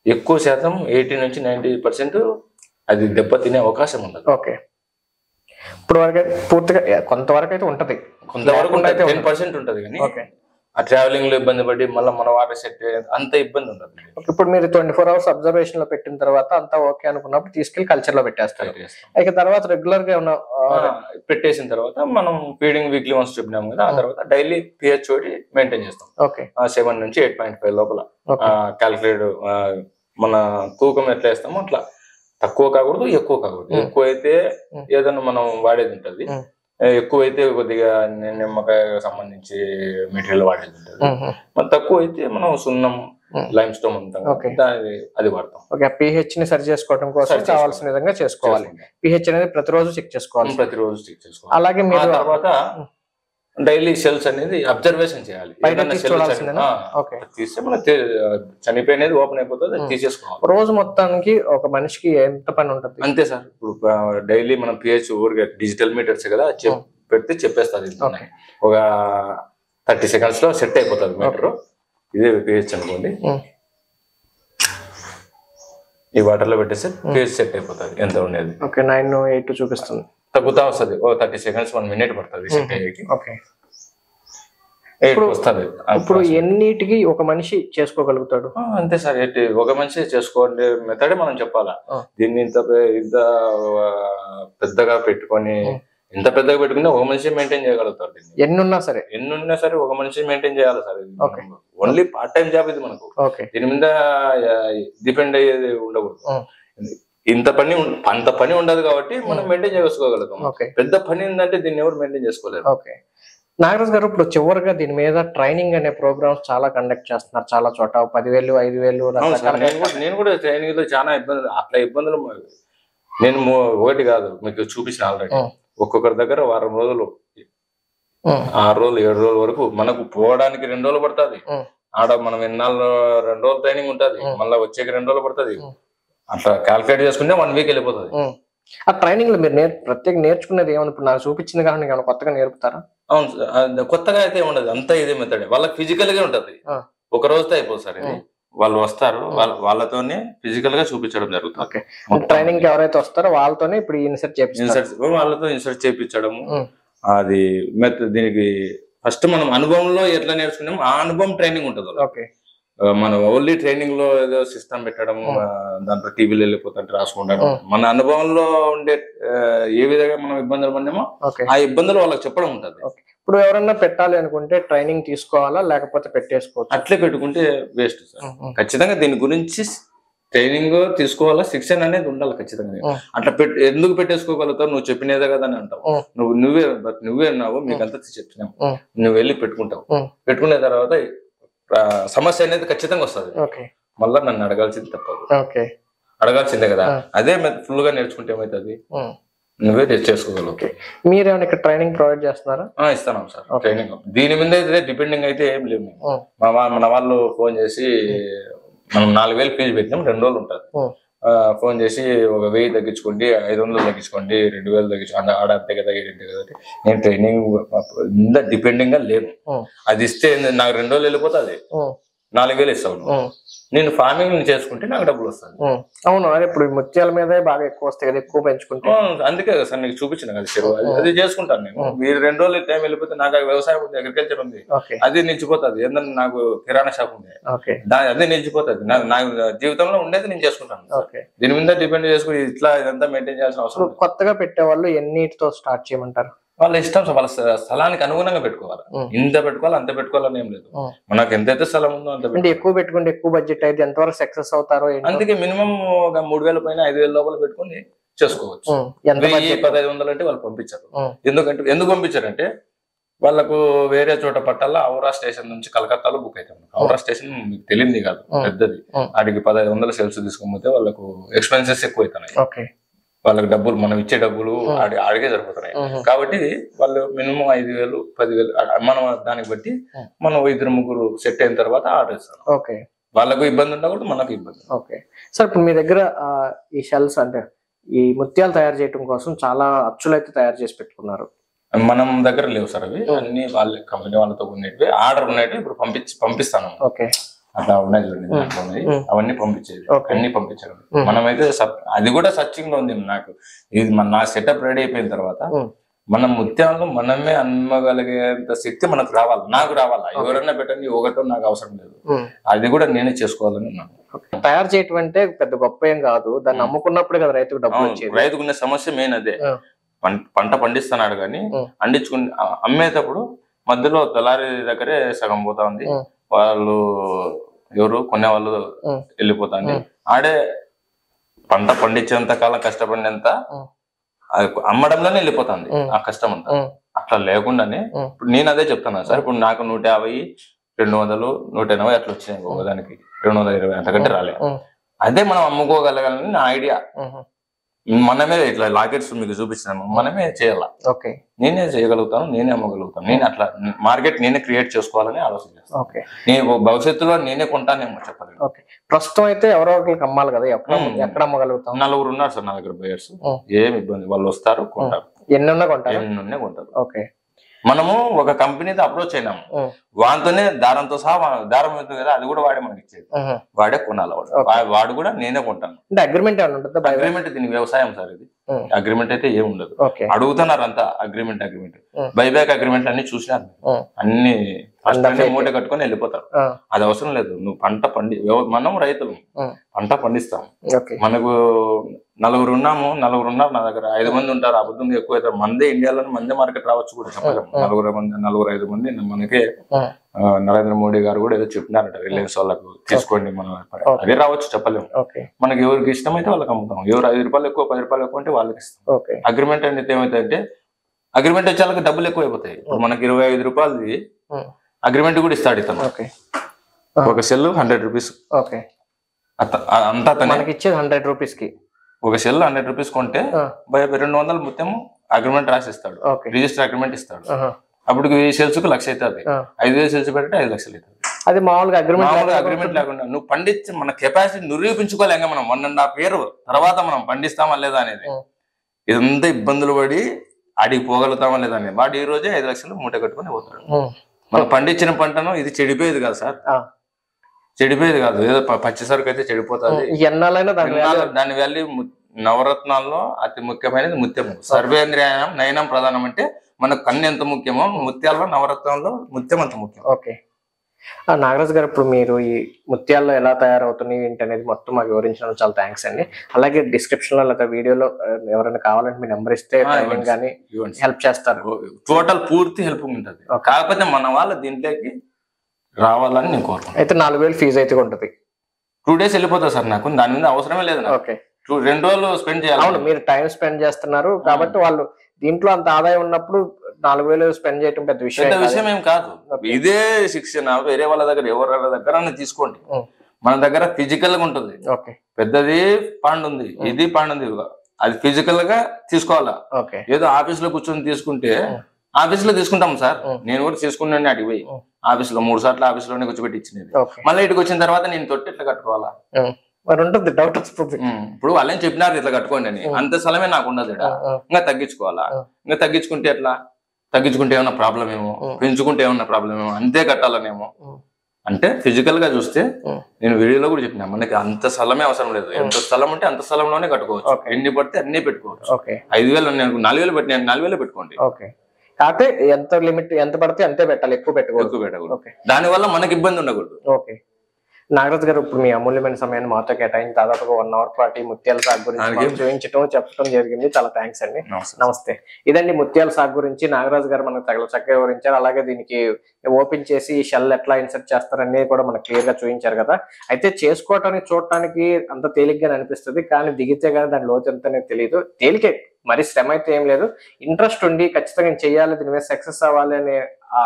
ఎక్కువ శాతం 80 నుంచి 90% అది దెబ్బ తినే అవకాశం ఉండదు. ఓకే. ఇప్పుడు వరకు పూర్తిగా కొంతవరకు అయితే ఉంటది, కొంతవరకు 10% ఉంటది. కానీ ఆ ట్రావెలింగ్ లో ఇబ్బంది పడి మళ్ళీ మన వాటర్ సెట్ అంత ఇబ్బంది ఉండదు. ఇప్పుడు మీరు 24 అవర్స్ అబ్జర్వేషన్ లో పెట్టిన తర్వాత అంతా ఓకే అనుకున్నప్పుడు తీసుకెళ్లి కల్చర్ లో పెట్టేస్తారు. ఇక తర్వాత రెగ్యులర్ గా పెట్టేసిన తర్వాత మనం ఫీడింగ్ వీక్లీ వన్స్ చెప్పినాము కదా, ఆ తర్వాత డైలీ pH మెయింటైన్ చేస్తాం. ఓకే. 7 నుంచి 8.5 లోపల క్యాల్కులేట్. మన తూకం ఎట్లా వేస్తామో అట్లా తక్కువ కాకూడదు, ఎక్కువ కాకూడదు. ఎక్కువ అయితే ఏదైనా మనం వాడేది ఉంటుంది, ఎక్కువైతే కొద్దిగా నిమ్మకాయ సంబంధించి మెటీరియల్ వాడేది ఉంటుంది. మరి తక్కువ అయితే మనం సున్నం, లైమ్ స్టోన్ ఉంటాం, అది వాడతాం. ఓకే. pH ని సరి చేసుకోవడం కోసం కావాల్సిన విధంగా చేసుకోవాలి. pH అనేది ప్రతిరోజు చెక్ చేసుకోవాలి. ప్రతిరోజు చెక్ చేసుకోవాలి. అలాగే మీరు తర్వాత డైలీ సెల్స్ అనేది అబ్జర్వేషన్ చేయాలి. తీస్తే మనం చనిపోయినది ఓపెన్ అయిపోతుంది, తీసేసుకోవాలి. రోజు మొత్తానికి ఒక మనిషికి ఎంత పని ఉంటుంది? అంతే సార్. ఇప్పుడు డైలీ మనం పిహెచ్ ఊరికే డిజిటల్ మీటర్స్ కదా పెడితే చెప్పేస్తుంది. ఒక 30 seconds లో సెట్ అయిపోతుంది మీటర్. ఇదే పిహెచ్ అనుకోండి, ఈ వాటర్ లో పెట్టేస్తే పిహెచ్ సెట్ అయిపోతుంది ఎంత ఉండేది. 9, 8 చూపిస్తుంది. తగ్గుతా వస్తుంది. 30 seconds 1 minute పడుతుంది సెట్ అయ్యేకి. వస్తుంది. ఇప్పుడు ఎన్నిటికి ఒక మనిషి చేసుకోగలుగుతాడు? అంతే సార్. ఒక మనిషి చేసుకోండి మెథడే మనం చెప్పాలా. దీన్ని ఇంత పెద్దగా పెట్టుకొని ఎంత పెద్దగా పెట్టుకుని ఒక మనిషి మెయింటైన్ చేయగలుగుతారు. ఎన్ని ఉన్నా సరే ఒక మనిషి మెయింటైన్ చేయాలి sir. Only part time job ఇది మనకు. దీని మీద డిపెండ్ అయ్యేది ఉండకూడదు. అంత పని ఉండదు కాబట్టి మనం మెయింటైన్ చేసుకోగలుగుతాం. పెద్ద పని ఉందంటే దీన్ని ఎవరు మెయింటైన్ చేసుకోలేరు. నాగరాజ్ గారు, ఇప్పుడు చివరిగా దీని మీద ట్రైనింగ్ అనే ప్రోగ్రామ్స్ చాలా కండక్ట్ చేస్తున్నారు చాలా చోట. 10,000, 5,000. నేను కూడా ట్రైనింగ్ లో చాలా ఇబ్బందులు నేను ఒకటి కాదు మీకు చూపించిన ఆల్రెడీ. ఒక్కొక్కరి దగ్గర 1 వారం రోజులు, 6 రోజులు, 7 రోజుల వరకు మనకు పోవడానికి 2 రోజులు పడుతుంది. ఆడ మనం ఎన్నాళ్ళు 2 రోజులు ట్రైనింగ్ ఉంటుంది, మళ్ళీ వచ్చేకి 2 రోజులు పడుతుంది. అట్లా క్యాల్కులేట్ చేసుకుంటే 1 వీక్ వెళ్ళిపోతుంది. ఆ ట్రైనింగ్ లో మీరు ప్రత్యేక నేర్చుకునేది ఏమన్నా ఇప్పుడు నాకు చూపించింది కానీ ఏమైనా కొత్తగా నేర్పుతారా? అవును, కొత్తగా అయితే ఉండదు. అంతా ఇదే మెథడ్. వాళ్ళకి ఫిజికల్ గా ఉంటది. ఒక రోజుతో అయిపోతుంది సార్ ఇది. వాళ్ళు వస్తారు, వాళ్ళతోనే ఫిజికల్ గా చూపించడం జరుగుతుంది. ట్రైనింగ్ ఎవరైతే వస్తారో వాళ్ళతోనే ఇప్పుడు వాళ్ళతో ఇన్సర్ట్ చేయించడము. అది దీనికి ఫస్ట్ మనం అనుభవంలో ఎట్లా నేర్చుకున్నాం ఆ అనుభవం ట్రైనింగ్ ఉంటుంది. మనం ఓన్లీ ట్రైనింగ్ లో ఏదో సిస్టమ్ పెట్టడం, దాంట్లో టీవీలో వెళ్ళిపోతుంటే రాసుకుంటాం. మన అనుభవంలో ఉండే ఏ విధంగా మనం ఇబ్బందులు పడినామో ఆ ఇబ్బందులు వాళ్ళకి చెప్పడం ఉంటుంది. ఇప్పుడు ఎవరన్నా పెట్టాలి అనుకుంటే ట్రైనింగ్ తీసుకోవాలా లేకపోతే పెట్టేసుకోవచ్చు? అట్లే పెట్టుకుంటే వేస్ట్ సార్. ఖచ్చితంగా దీని గురించి ట్రైనింగ్ తీసుకోవాలా, శిక్షణ అనేది ఉండాలి ఖచ్చితంగా. అట్లా ఎందుకు పెట్టేసుకోగలుగుతావు? నువ్వు చెప్పినేదే కదా అని అంటావు. నువ్వే అన్నావు, మీకంతా చెప్పినావు, నువ్వు వెళ్ళి పెట్టుకుంటావు. పెట్టుకునే తర్వాత సమస్య అనేది ఖచ్చితంగా వస్తుంది. మళ్ళా నన్ను అడగాల్సింది తప్పదు, అడగాల్సిందే కదా. అదే ఫుల్ గా నేర్చుకుంటే ఏమైతుంది, నువ్వే చేసుకోగలవు. మీరేమైనా ఇక్కడ ట్రైనింగ్ ప్రొవైడ్ చేస్తున్నారా? ఇస్తున్నాం సార్ ట్రైనింగ్. దీని మీద అయితే డిపెండింగ్ అయితే ఏం లేవు. మన వాళ్ళు ఫోన్ చేసి మనం 4,000 ఫీజు పెట్టినాం, 2 రోజులు ఉంటుంది. ఫోన్ చేసి ఒక 1000 తగ్గించుకోండి, 500 తగ్గించుకోండి, 2,000 తగ్గించుకోండి, ఆడ అంతే కదా ఏంటి కదా. నేను ట్రైనింగ్ ఇంత డిపెండింగ్ గా లేను. అది ఇస్తే నాకు 2 రోజులు వెళ్ళిపోతుంది, 4,000 ఇస్తాను. నేను ఫార్మింగ్ చేసుకుంటే నాకు డబ్బులు వస్తుంది. అవును, అదే ఇప్పుడు ముత్యాల మీద బాగా ఎక్కువ వస్తాయి కదా, ఎక్కువ పెంచుకుంటే. అందుకే కదా సార్ నీకు చూపించిన కదా చెరువు, అది చేసుకుంటాను నేను. మీరు 2 రోజులు టైం వెళ్ళిపోతే నాకు వ్యవసాయం ఉంది, అగ్రికల్చర్ ఉంది, అది నిలిచిపోతుంది. ఏంటంటే నాకు కిరాణా షాప్ ఉంది, అదే నిలిచిపోతుంది. నాకు జీవితంలో ఉండేది నేను చేసుకుంటాను. దీని మీద డిపెండ్ చేసుకుని ఇట్లా ఇదంతా మెయింటైన్ చేయాల్సిన అవసరం. కొత్తగా పెట్టే వాళ్ళు ఎన్నిటితో స్టార్ట్ చేయమంటారు? వాళ్ళ ఇష్టం, వాళ్ళ స్థలానికి అనుగుణంగా పెట్టుకోవాలి. ఇంత పెట్టుకోవాలి అంత పెట్టుకోవాలని ఏం లేదు. మనకు ఎంతైతే స్థలం ఉందో అంత. ఎక్కువ పెట్టుకుంటే ఎక్కువ బడ్జెట్ అయితే ఎంతవరకు సక్సెస్ అవుతారో. అందుకే మినిమం ఒక 3,000 పైన 5,000 లోపల పెట్టుకుని చేసుకోవచ్చు. 1,500 అంటే వాళ్ళు పంపించారు. ఎందుకు పంపించారంటే వాళ్ళకు వేరే చోట పట్టాల ఔరా స్టేషన్ నుంచి కలకత్తాలో బుక్ అవుతాం. ఔరా స్టేషన్ మీకు తెలియదు కాదు, పెద్దది. ఆడికి 1,500 సెల్స్ తీసుకుపోతే వాళ్ళకు ఎక్స్పెన్సెస్ ఎక్కువ అవుతున్నాయి. వాళ్ళకి డబ్బులు, మనం ఇచ్చే డబ్బులు అడిగే సరిపోతున్నాయి. కాబట్టి వాళ్ళు మినిమం 5,000, 10,000 మనం దానికి బట్టి మనం 2-3 సెట్ అయిన తర్వాత ఆర్డర్ ఇస్తాం. వాళ్ళకు ఇబ్బంది ఉండకూడదు, మనకు ఇబ్బంది. సార్, ఇప్పుడు మీ దగ్గర ఈ షెల్స్ అంటే ఈ ముత్యాలు తయారు చేయడం కోసం చాలా అచ్చులు అయితే తయారు చేసి పెట్టుకున్నారు. మనం దగ్గర లేవు సార్ అవి, అన్ని వాళ్ళ కంపెనీ వాళ్ళతో ఉండేవి. ఆర్డర్ ఉండేవి ఇప్పుడు పంపిస్తాను. అట్లా ఉన్నాయి చూడండి, అవన్నీ పంపించేది, అన్ని పంపించారు. మనమైతే అది కూడా సర్చింగ్ లో ఉంది. నాకు ఇది నా సెటప్ రెడీ అయిపోయిన తర్వాత మన ముత్యాలను మనమే అమ్మగలిగేంత శక్తి మనకు రావాలి, నాకు రావాలా. ఎవరైనా పెట్టండి, ఒకటో నాకు అవసరం లేదు, అది కూడా నేనే చేసుకోవాలని ఉన్నాను. తయారు చేయటం అంటే పెద్ద గొప్ప ఏం కాదు, దాన్ని అమ్ముకున్నప్పుడే కదా రైతుకు డబ్బులు వచ్చేది. రైతుకున్న సమస్య మెయిన్ అదే. పంట పండిస్తున్నాడు కానీ అండించుకుని అమ్మేటప్పుడు మధ్యలో తలారి దగ్గరే సగం పోతా ఉంది. వాళ్ళు ఎవరు కొనేవాళ్ళు వెళ్ళిపోతాండి. ఆడే పంట పండించేంత కాలం కష్టపడినంత అమ్మడంలోనే వెళ్ళిపోతుంది ఆ కష్టం అంతా. అట్లా లేకుండానే ఇప్పుడు నేను అదే చెప్తాను సార్. ఇప్పుడు నాకు 150, 200, 180 అట్లా వచ్చినాయి ఒకదానికి, 220 అంతకంటే రాలే. అదే మనం అమ్ముకోగలగాలని నా ఐడియా. మనమే ఇట్లా లాకెట్స్ మీకు చూపించినాను, మనమే చేయాలా. ఓకే, నేనే చేయగలుగుతాను, నేనే అమ్మగలుగుతాను. నేను అట్లా మార్కెట్ నేనే క్రియేట్ చేసుకోవాలని ఆలోచన చేస్తాను. ఓకే, నేను భవిష్యత్తులో నేనే కొంటానేమో చెప్పలేదు. ఓకే. ప్రస్తుతం అయితే ఎవరో ఒకరికి అమ్మాలి కదా, ఎక్కడ అమ్మగలుగుతాం? 4 ఉన్నారు సార్ నా దగ్గర బయర్స్. ఏమి ఇబ్బంది, వాళ్ళు వస్తారు కొంటారు, ఎన్ని ఉన్నా కొంటారు, ఎన్ని ఉన్నా కొంటారు. ఓకే. మనము ఒక కంపెనీతో అప్రోచ్ అయినాము, వాటితోనే దారంతో సహా దారం అవుతుంది కదా, అది కూడా వాడే మనకి ఇచ్చేది, వాడే కొనాలి. వాడు కూడా నేనే కొంటాను. అంటే అగ్రిమెంట్ ఏమైనా ఉంటుందా? అగ్రిమెంట్ దీనికి వ్యవసాయం సార్, ఇది అగ్రిమెంట్ అయితే ఏమి ఉండదు. అడుగుతున్నారు అంతా అగ్రిమెంట్. బైబ్యాక్ అగ్రిమెంట్ అన్ని చూసినారు, అన్ని మూట కట్టుకొని వెళ్ళిపోతారు. అది అవసరం లేదు. నువ్వు పంట మనం రైతులు పంట పండిస్తాం. మనకు 4 ఉన్నాము, 4 ఉన్నారు నా దగ్గర, 5 మంది ఉంటారు. అబద్ధం ఎక్కువ అవుతారు. మందే ఇండియాలో మందే మార్కెట్ రావచ్చు కూడా చెప్పలేము. 4-5 మంది మనకే నరేంద్ర మోడీ గారు కూడా ఏదో చెప్పినారట, రిలయన్స్ వాళ్ళకు తీసుకోండి మనం, అదే రావచ్చు చెప్పలేము. మనకి ఎవరికి ఇష్టమైతే వాళ్ళకి అమ్ముతాం. ఎవరు 5 రూపాయలు ఎక్కువ 10 రూపాయలు ఎక్కువ అంటే వాళ్ళకి ఇస్తాం. అగ్రిమెంట్ అనేది ఏమైతే అగ్రిమెంట్ వచ్చే వాళ్ళకి డబ్బులు ఎక్కువ అయిపోతాయి. ఇప్పుడు మనకి 25 రూపాయలది అగ్రిమెంట్ కూడా ఇస్తాడు ఇతను. ఒక సెల్ 100 రూపీస్, అంతా మనకి ఇచ్చేది 100 రూపీస్ కి. ఒక సెల్ 100 రూపీస్ కొంటే 200 మొత్తం అగ్రిమెంట్ రాసిస్తాడు, రిజిస్టర్ అగ్రిమెంట్ ఇస్తాడు. అప్పుడు 1000 సెల్స్ కు 1,00,000 అవుతుంది. 5,000 సెల్స్ పెడితే 5 లక్షలు అవుతుంది. అది మామూలుగా అగ్రిమెంట్ లేకుండా నువ్వు పండించి మన కెపాసిటీ నిరూపించుకోలేక మనం 1.5 year తర్వాత మనం పండిస్తామా లేదా అనేది, ఇదంతా ఇబ్బందులు పడి అడిగి పోగలుగుతామా లేదా అనేది. వాడు ఈ రోజే 5 లక్షలు మూట కట్టుకుని పోతాడు. మనం పండించిన పంటను ఇది చెడిపోయేది కాదు సార్, చెడిపోయేది కాదు. ఏదో పచ్చి సరుకు అయితే చెడిపోతుంది. దాని వాల్యూ నవరత్నాల్లో అతి ముఖ్యమైనది ముత్యము. సర్వేంద్రియాయం నయనం ప్రధానం అంటే మనకు కన్ను ఎంత ముఖ్యమో ముత్యాల్లో నవరత్నాల్లో ముత్యం అంత ముఖ్యం. ఓకే నాగరాజు గారు, ఇప్పుడు మీరు ఈ ముత్యాల్లో ఎలా తయారవుతున్నాయి ఏంటి అనేది మొత్తం మాకు వివరించడం చాలా థ్యాంక్స్ అండి. అలాగే డిస్క్రిప్షన్ లో లేదా వీడియోలో ఎవరైనా కావాలంటే మీ నెంబర్ ఇస్తే కానీ హెల్ప్ చేస్తారు. టోటల్ పూర్తి హెల్ప్ ఉంటుంది. కాకపోతే మన వాళ్ళ దీంట్లోకి రావాలని నేను కోరుకుంటాను. అయితే 4,000 ఫీజు అయితే ఉంటుంది. 2 days వెళ్ళిపోతుంది సార్, నాకు దాని మీద అవసరమే లేదు. ఓకే, 2 రోజులు స్పెండ్ చేయాలి. అవును, మీరు టైం స్పెండ్ చేస్తున్నారు కాబట్టి వాళ్ళు దీంట్లో అంత ఆదాయం ఉన్నప్పుడు 4,000 స్పెండ్ చేయడం పెద్ద విషయం ఏం కాదు. ఇదే శిక్షణ వేరే వాళ్ళ దగ్గర ఎవరి దగ్గర తీసుకోండి. మన దగ్గర ఫిజికల్ గా ఉంటుంది. పెద్దది పాండ్ ఉంది, ఇది పాండ్ ఉంది, అది ఫిజికల్ గా తీసుకోవాలా. ఏదో ఆఫీస్ లో కూర్చొని తీసుకుంటే ఆఫీస్ లో తీసుకుంటాం సార్, నేను కూడా తీసుకున్నాను. అడిగి పోయి ఆఫీస్ లో 3 సార్లు ఆఫీస్ లోనే కూర్చోబెట్టి ఇచ్చినది. మళ్ళీ ఇటుకు వచ్చిన తర్వాత నేను తొట్టి ఇట్లా కట్టుకోవాలా ఉంటుంది, డౌట్ వస్తుంది. ఇప్పుడు వాళ్ళేం చెప్పినారు ఇట్లా కట్టుకోండి అని, అంత స్థలమే నాకు ఉండదు. ఇంకా తగ్గించుకోవాలా, ఇంకా తగ్గించుకుంటే ఎట్లా, తగ్గించుకుంటే ఏమన్నా ప్రాబ్లం ఏమో, పెంచుకుంటే ఏమన్నా ప్రాబ్లం ఏమో, అంతే కట్టాలనేమో. అంటే ఫిజికల్ గా చూస్తే నేను వీడియోలో కూడా చెప్పినా, మనకి అంత స్థలమే అవసరం లేదు. ఎంత స్థలం ఉంటే అంత స్థలంలోనే కట్టుకోవచ్చు. ఎన్ని పడితే అన్ని పెట్టుకోవచ్చు. 5,000 4,000 పెట్టి 4,000 పెట్టుకోండి. కాకపోతే ఎంత లిమిట్ ఎంత పడితే అంతే పెట్టాలి, ఎక్కువ పెట్టకూడదు. దాని వల్ల మనకి ఇబ్బంది ఉండకూడదు. ఓకే నాగరాజు గారు, ఇప్పుడు మీ అమూల్యమైన సమయాన్ని మాతో కేటాయించి దాదాపుగా 1 hour పాటు ముత్యాల సాగు గురించి చూపించడం చెప్పడం జరిగింది. చాలా థ్యాంక్స్ అండి. నమస్తే. ఇదండి ముత్యాల సాగు గురించి నాగరాజు గారు మనకు చక్కగా వివరించారు. అలాగే దీనికి ఓపెన్ చేసి ఈ షెల్ ఎట్లా ఇన్సర్ట్ చేస్తారనేది కూడా మనకు క్లియర్ గా చూపించారు కదా. అయితే చేసుకోవటానికి చూడటానికి అంత తేలిగ్గా అనిపిస్తుంది, కానీ దిగితే కానీ దాని లోతు ఎంత అనేది తెలియదు. తేలికే, మరి శ్రమ అయితే ఏం లేదు. ఇంట్రెస్ట్ ఉండి ఖచ్చితంగా చేయాలి, దీని మీద సక్సెస్ అవ్వాలి అనే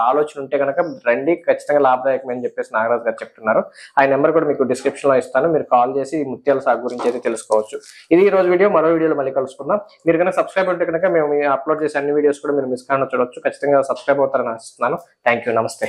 ఆలోచన ఉంటే కనుక రండి, ఖచ్చితంగా లాభదాయకమని చెప్పేసి నాగరాజు గారు చెప్తున్నారు. ఆ నెంబర్ కూడా మీకు డిస్క్రిప్షన్ లో ఇస్తాను, మీరు కాల్ చేసి ముత్యాల సాగు గురించి అయితే తెలుసుకోవచ్చు. ఇది ఈ రోజు వీడియో. మరో వీడియోలో మళ్ళీ కలుసుకుందాం. మీరు కనుక సబ్స్క్రైబ్ ఉంటే కనుక మేము అప్లోడ్ చేసే అన్ని వీడియోస్ కూడా మీరు మిస్ కాకుండా చూడొచ్చు. ఖచ్చితంగా సబ్స్క్రైబ్ అవుతారని ఆశిస్తున్నాను. Thank you. నమస్తే.